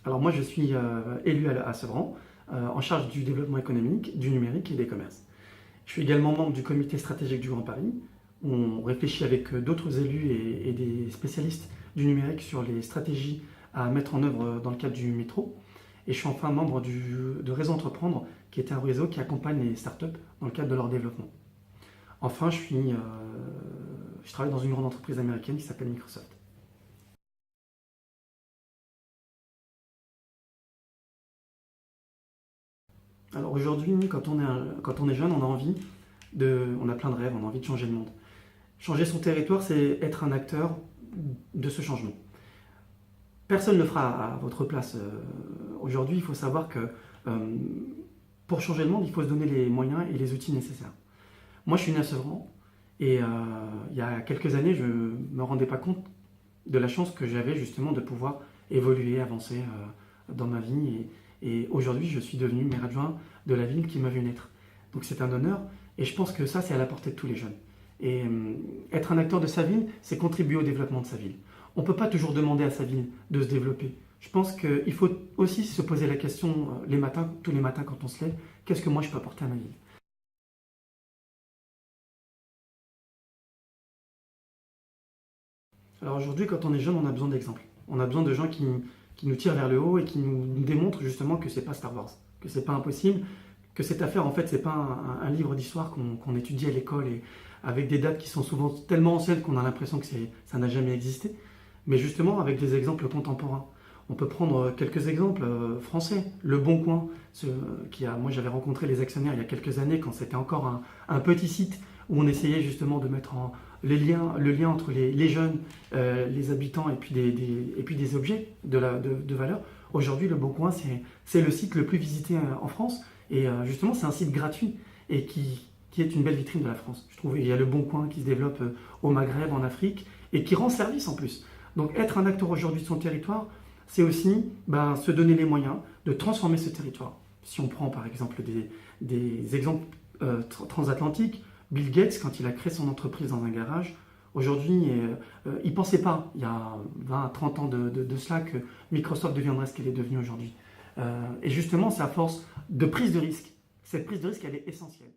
Alors moi, je suis élu à Sevran, en charge du développement économique, du numérique et des commerces. Je suis également membre du comité stratégique du Grand Paris, où on réfléchit avec d'autres élus et des spécialistes du numérique sur les stratégies à mettre en œuvre dans le cadre du métro. Et je suis enfin membre de Réseau Entreprendre, qui est un réseau qui accompagne les startups dans le cadre de leur développement. Enfin, je travaille dans une grande entreprise américaine qui s'appelle Microsoft. Alors aujourd'hui, quand on est jeune, on a plein de rêves, on a envie de changer le monde. Changer son territoire, c'est être un acteur de ce changement. Personne ne le fera à votre place. Aujourd'hui, il faut savoir que euh, pour changer le monde, il faut se donner les moyens et les outils nécessaires. Moi, je suis né à Sevran et il y a quelques années, je ne me rendais pas compte de la chance que j'avais justement de pouvoir évoluer, avancer dans ma vie. Et aujourd'hui, je suis devenu maire adjoint de la ville qui m'a vu naître. Donc c'est un honneur et je pense que ça, c'est à la portée de tous les jeunes. Et être un acteur de sa ville, c'est contribuer au développement de sa ville. On ne peut pas toujours demander à sa ville de se développer. Je pense qu'il faut aussi se poser la question tous les matins quand on se lève, qu'est-ce que moi je peux apporter à ma ville? Alors aujourd'hui, quand on est jeune, on a besoin d'exemples. On a besoin de gens qui nous tirent vers le haut et qui nous démontrent justement que c'est pas Star Wars, que c'est pas impossible, que cette affaire, en fait, c'est pas un livre d'histoire qu'on étudie à l'école et avec des dates qui sont souvent tellement anciennes qu'on a l'impression que ça n'a jamais existé, mais justement avec des exemples contemporains. On peut prendre quelques exemples français. Le Bon Coin, moi j'avais rencontré les actionnaires il y a quelques années quand c'était encore un petit site où on essayait justement de mettre le lien entre les jeunes, les habitants et puis des objets de valeur. Aujourd'hui, le Bon Coin, c'est le site le plus visité en France et justement c'est un site gratuit et qui est une belle vitrine de la France. Je trouve qu'il y a le Bon Coin qui se développe au Maghreb, en Afrique et qui rend service en plus. Donc être un acteur aujourd'hui de son territoire, c'est aussi se donner les moyens de transformer ce territoire. Si on prend par exemple des exemples transatlantiques, Bill Gates, quand il a créé son entreprise dans un garage, aujourd'hui, il ne pensait pas, il y a 20-30 ans de cela, que Microsoft deviendrait ce qu'elle est devenue aujourd'hui. Et justement, c'est à force de prise de risque. Cette prise de risque, elle est essentielle.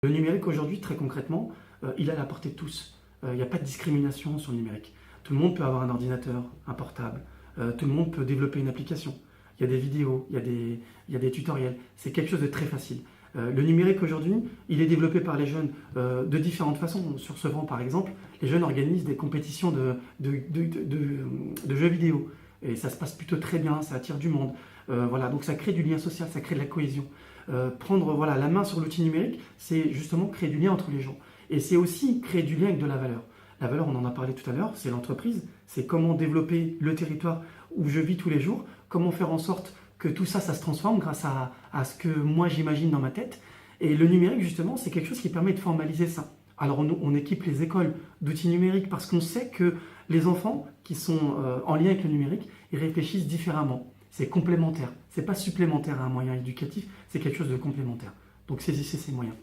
Le numérique aujourd'hui, très concrètement, il est à la portée de tous. Il n'y a pas de discrimination sur le numérique. Tout le monde peut avoir un ordinateur, un portable. Tout le monde peut développer une application. Il y a des vidéos, il y a des tutoriels. C'est quelque chose de très facile. Le numérique aujourd'hui, il est développé par les jeunes de différentes façons. Sur Sevran, par exemple, les jeunes organisent des compétitions de jeux vidéo. Et ça se passe plutôt très bien, ça attire du monde. Voilà, donc ça crée du lien social, ça crée de la cohésion. Prendre la main sur l'outil numérique, c'est justement créer du lien entre les gens. Et c'est aussi créer du lien avec de la valeur. La valeur, on en a parlé tout à l'heure, c'est l'entreprise, c'est comment développer le territoire où je vis tous les jours, comment faire en sorte que tout ça, ça se transforme grâce à ce que moi j'imagine dans ma tête. Et le numérique, justement, c'est quelque chose qui permet de formaliser ça. Alors on équipe les écoles d'outils numériques parce qu'on sait que les enfants qui sont en lien avec le numérique, ils réfléchissent différemment. C'est complémentaire. C'est pas supplémentaire à un moyen éducatif, c'est quelque chose de complémentaire. Donc saisissez ces moyens.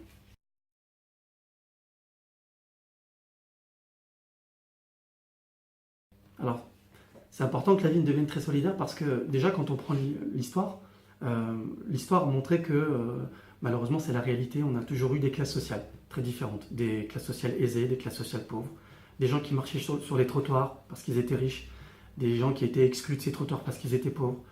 Alors, c'est important que la ville devienne très solidaire parce que déjà quand on prend l'histoire, l'histoire montrait que malheureusement c'est la réalité, on a toujours eu des classes sociales très différentes, des classes sociales aisées, des classes sociales pauvres, des gens qui marchaient sur les trottoirs parce qu'ils étaient riches, des gens qui étaient exclus de ces trottoirs parce qu'ils étaient pauvres.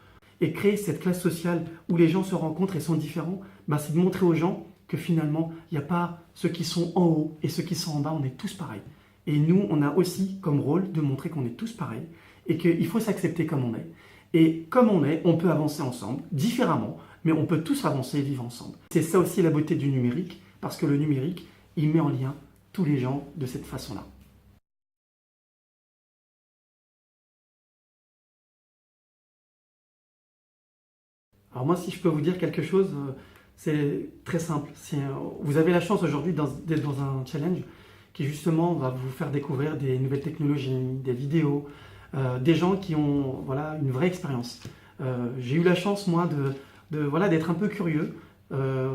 Et créer cette classe sociale où les gens se rencontrent et sont différents, c'est de montrer aux gens que finalement, il n'y a pas ceux qui sont en haut et ceux qui sont en bas, on est tous pareils. Et nous, on a aussi comme rôle de montrer qu'on est tous pareils et qu'il faut s'accepter comme on est. Et comme on est, on peut avancer ensemble, différemment, mais on peut tous avancer et vivre ensemble. C'est ça aussi la beauté du numérique, parce que le numérique, il met en lien tous les gens de cette façon-là. Alors moi, si je peux vous dire quelque chose, c'est très simple. Vous avez la chance aujourd'hui d'être dans un challenge qui justement va vous faire découvrir des nouvelles technologies, des vidéos, des gens qui ont une vraie expérience. J'ai eu la chance, moi, d'être un peu curieux.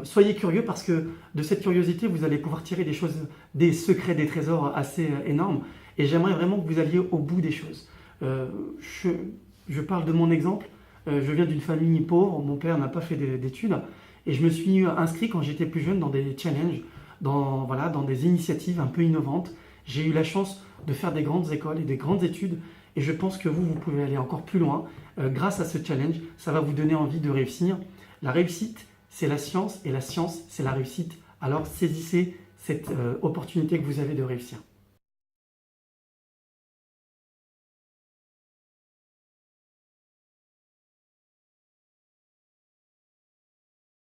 Soyez curieux parce que de cette curiosité, vous allez pouvoir tirer des choses, des secrets, des trésors assez énormes. Et j'aimerais vraiment que vous alliez au bout des choses. Je parle de mon exemple. Je viens d'une famille pauvre, mon père n'a pas fait d'études, et je me suis inscrit quand j'étais plus jeune dans des challenges, dans des initiatives un peu innovantes. J'ai eu la chance de faire des grandes écoles et des grandes études, et je pense que vous pouvez aller encore plus loin. Grâce à ce challenge, ça va vous donner envie de réussir. La réussite, c'est la science, et la science, c'est la réussite. Alors saisissez cette opportunité que vous avez de réussir.